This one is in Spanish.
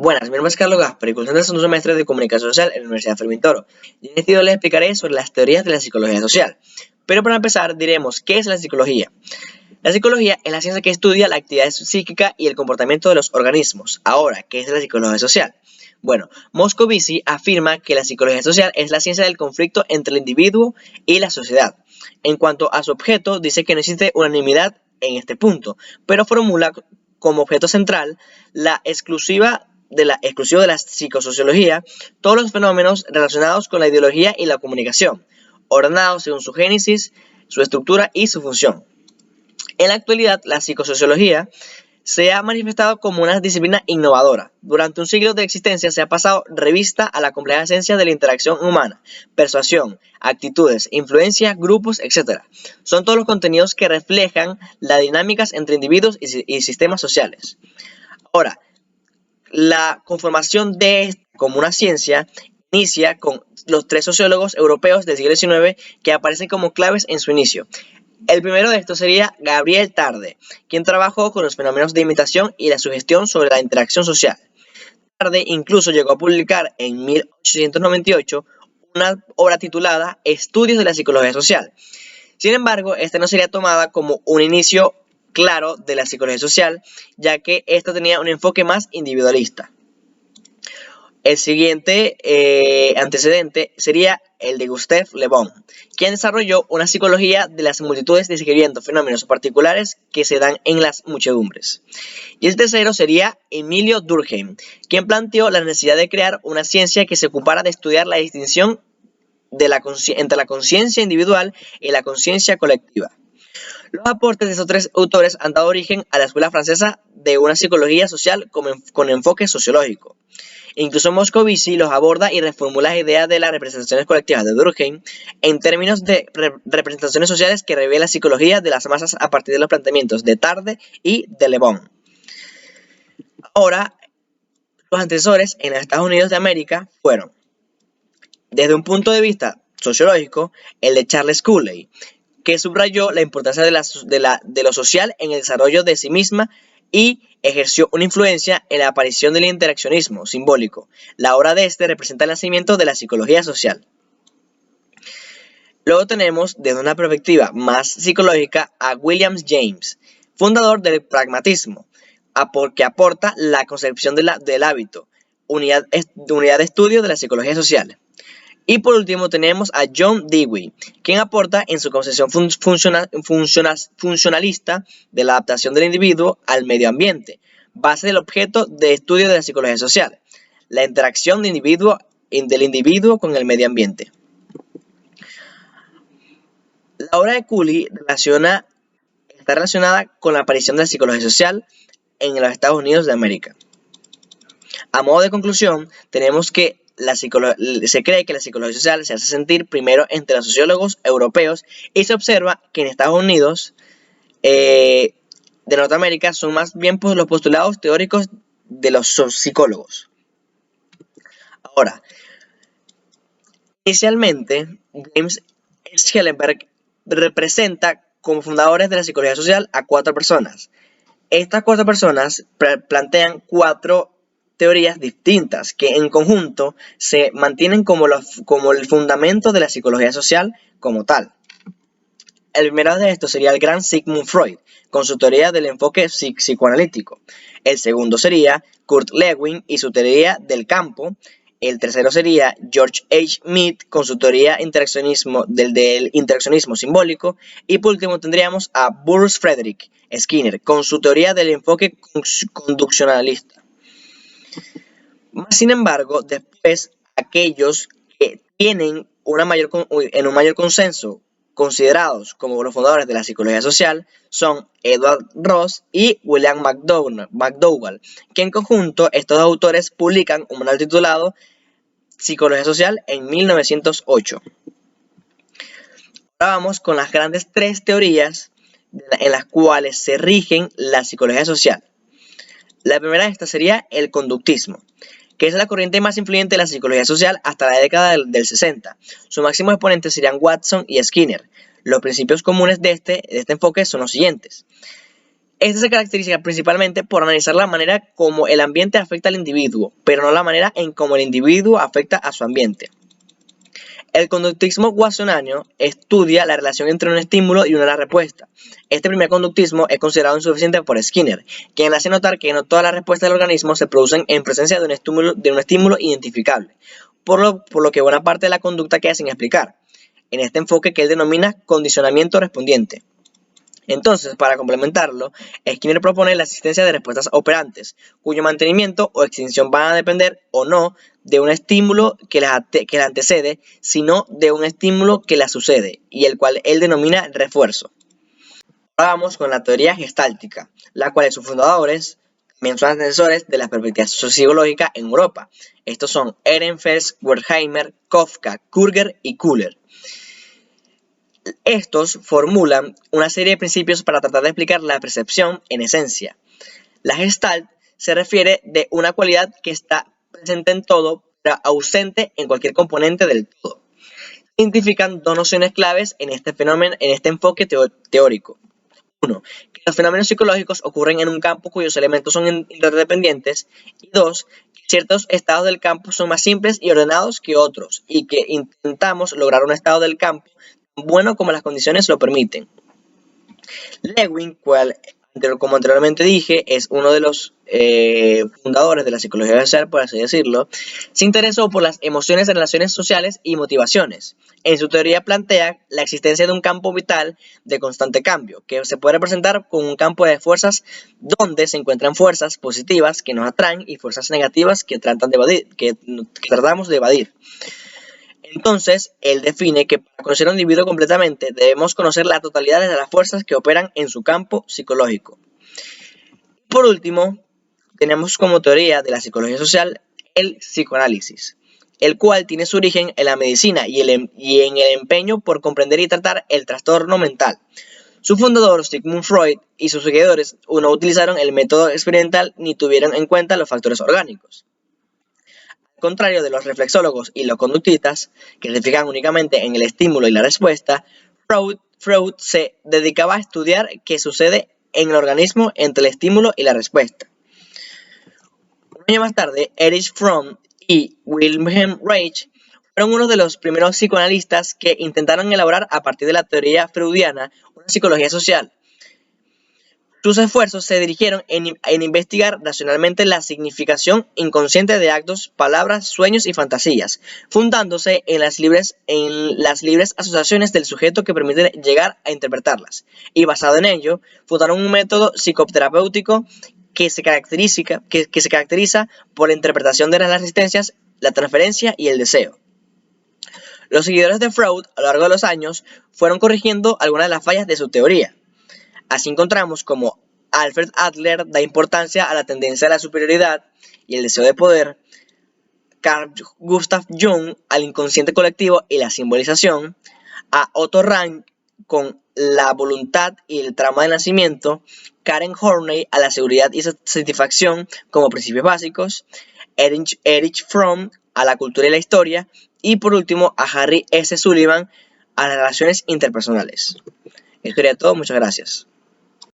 Buenas, mi nombre es Carlos Gaspar y cursando el segundo semestre de Comunicación Social en la Universidad Fermín Toro. Y en este video les explicaré sobre las teorías de la psicología social. Pero para empezar diremos, ¿qué es la psicología? La psicología es la ciencia que estudia la actividad psíquica y el comportamiento de los organismos. Ahora, ¿qué es la psicología social? Bueno, Moscovici afirma que la psicología social es la ciencia del conflicto entre el individuo y la sociedad. En cuanto a su objeto, dice que no existe unanimidad en este punto, pero formula como objeto central la exclusivo de la psicosociología todos los fenómenos relacionados con la ideología y la comunicación, ordenados según su génesis, su estructura y su función. En la actualidad, la psicosociología se ha manifestado como una disciplina innovadora. Durante un siglo de existencia se ha pasado revista a la compleja esencia de la interacción humana, persuasión, actitudes, influencia, grupos, etc. Son todos los contenidos que reflejan las dinámicas entre individuos y sistemas sociales. Ahora, la conformación de como una ciencia inicia con los tres sociólogos europeos del siglo XIX que aparecen como claves en su inicio. El primero de estos sería Gabriel Tarde, quien trabajó con los fenómenos de imitación y la sugestión sobre la interacción social. Tarde incluso llegó a publicar en 1898 una obra titulada Estudios de la psicología social. Sin embargo, esta no sería tomada como un inicio claro de la psicología social, ya que esta tenía un enfoque más individualista. El siguiente antecedente sería el de Gustave Le Bon, quien desarrolló una psicología de las multitudes describiendo fenómenos particulares que se dan en las muchedumbres. Y el tercero sería Emilio Durkheim, quien planteó la necesidad de crear una ciencia que se ocupara de estudiar la distinción entre la conciencia individual y la conciencia colectiva. Los aportes de estos tres autores han dado origen a la escuela francesa de una psicología social con enfoque sociológico. Incluso Moscovici los aborda y reformula la idea de las representaciones colectivas de Durkheim en términos de representaciones sociales que revela la psicología de las masas a partir de los planteamientos de Tarde y de Le Bon. Ahora, los antecesores en los Estados Unidos de América fueron, desde un punto de vista sociológico, el de Charles Cooley, que subrayó la importancia de lo social en el desarrollo de sí misma y ejerció una influencia en la aparición del interaccionismo simbólico. La obra de este representa el nacimiento de la psicología social. Luego tenemos, desde una perspectiva más psicológica, a William James, fundador del pragmatismo, que aporta la concepción del hábito, unidad de estudio de la psicología social. Y por último tenemos a John Dewey, quien aporta en su concepción funcionalista de la adaptación del individuo al medio ambiente, base del objeto de estudio de la psicología social, la interacción del individuo con el medio ambiente. La obra de Cooley está relacionada con la aparición de la psicología social en los Estados Unidos de América. A modo de conclusión, tenemos que se cree que la psicología social se hace sentir primero entre los sociólogos europeos y se observa que en Estados Unidos de Norteamérica son más bien los postulados teóricos de los psicólogos. Ahora, inicialmente, James Schellenberg representa como fundadores de la psicología social a 4 personas. Estas 4 personas plantean 4 teorías distintas que en conjunto se mantienen como el fundamento de la psicología social como tal. El primero de estos sería el gran Sigmund Freud, con su teoría del enfoque psicoanalítico. El segundo sería Kurt Lewin y su teoría del campo. El tercero sería George H. Mead con su teoría del interaccionismo simbólico. Y por último tendríamos a Bruce Frederick Skinner con su teoría del enfoque conduccionalista. Sin embargo, después aquellos que tienen en un mayor consenso considerados como los fundadores de la psicología social son Edward Ross y William McDougall, que en conjunto estos dos autores publican un manual titulado Psicología Social en 1908. Ahora vamos con las grandes 3 teorías en las cuales se rigen la psicología social. La primera de estas sería el conductismo, que es la corriente más influyente de la psicología social hasta la década del 60. Sus máximos exponentes serían Watson y Skinner. Los principios comunes de este enfoque son los siguientes. Esta se caracteriza principalmente por analizar la manera como el ambiente afecta al individuo, pero no la manera en cómo el individuo afecta a su ambiente. El conductismo watsoniano estudia la relación entre un estímulo y una respuesta. Este primer conductismo es considerado insuficiente por Skinner, quien hace notar que no todas las respuestas del organismo se producen en presencia de un estímulo identificable, por lo que buena parte de la conducta queda sin explicar, en este enfoque que él denomina condicionamiento respondiente. Entonces, para complementarlo, Skinner propone la existencia de respuestas operantes, cuyo mantenimiento o extinción van a depender o no de un estímulo que la antecede, sino de un estímulo que la sucede, y el cual él denomina refuerzo. Ahora vamos con la teoría gestáltica, la cual sus fundadores también son antecesores de la perspectiva sociológica en Europa. Estos son Ehrenfels, Wertheimer, Kafka, Kürger y Köhler. Estos formulan una serie de principios para tratar de explicar la percepción en esencia. La Gestalt se refiere de una cualidad que está presente en todo, pero ausente en cualquier componente del todo. Se identifican dos nociones claves en este fenómeno, en este enfoque teórico. 1. Que los fenómenos psicológicos ocurren en un campo cuyos elementos son interdependientes. Y 2. Que ciertos estados del campo son más simples y ordenados que otros, y que intentamos lograr un estado del campo bueno como las condiciones lo permiten. Lewin, como anteriormente dije, es uno de los fundadores de la psicología social, por así decirlo, se interesó por las emociones, relaciones sociales y motivaciones. En su teoría plantea la existencia de un campo vital de constante cambio, que se puede representar con un campo de fuerzas donde se encuentran fuerzas positivas que nos atraen y fuerzas negativas que tratamos de evadir. Entonces, él define que para conocer a un individuo completamente debemos conocer la totalidad de las fuerzas que operan en su campo psicológico. Por último, tenemos como teoría de la psicología social el psicoanálisis, el cual tiene su origen en la medicina y en el empeño por comprender y tratar el trastorno mental. Su fundador, Sigmund Freud, y sus seguidores no utilizaron el método experimental ni tuvieron en cuenta los factores orgánicos. Al contrario de los reflexólogos y los conductistas, que se fijan únicamente en el estímulo y la respuesta, Freud se dedicaba a estudiar qué sucede en el organismo entre el estímulo y la respuesta. Un año más tarde, Erich Fromm y Wilhelm Reich fueron uno de los primeros psicoanalistas que intentaron elaborar a partir de la teoría freudiana una psicología social. Sus esfuerzos se dirigieron en investigar racionalmente la significación inconsciente de actos, palabras, sueños y fantasías, fundándose en las libres asociaciones del sujeto que permiten llegar a interpretarlas, y basado en ello, fundaron un método psicoterapéutico que se caracteriza por la interpretación de las resistencias, la transferencia y el deseo. Los seguidores de Freud, a lo largo de los años, fueron corrigiendo algunas de las fallas de su teoría. Así encontramos como Alfred Adler da importancia a la tendencia a la superioridad y el deseo de poder, Carl Gustav Jung al inconsciente colectivo y la simbolización, a Otto Rank con la voluntad y el trauma del nacimiento, Karen Horney a la seguridad y satisfacción como principios básicos, Erich Fromm a la cultura y la historia, y por último a Harry S. Sullivan a las relaciones interpersonales. Esto sería todo, muchas gracias.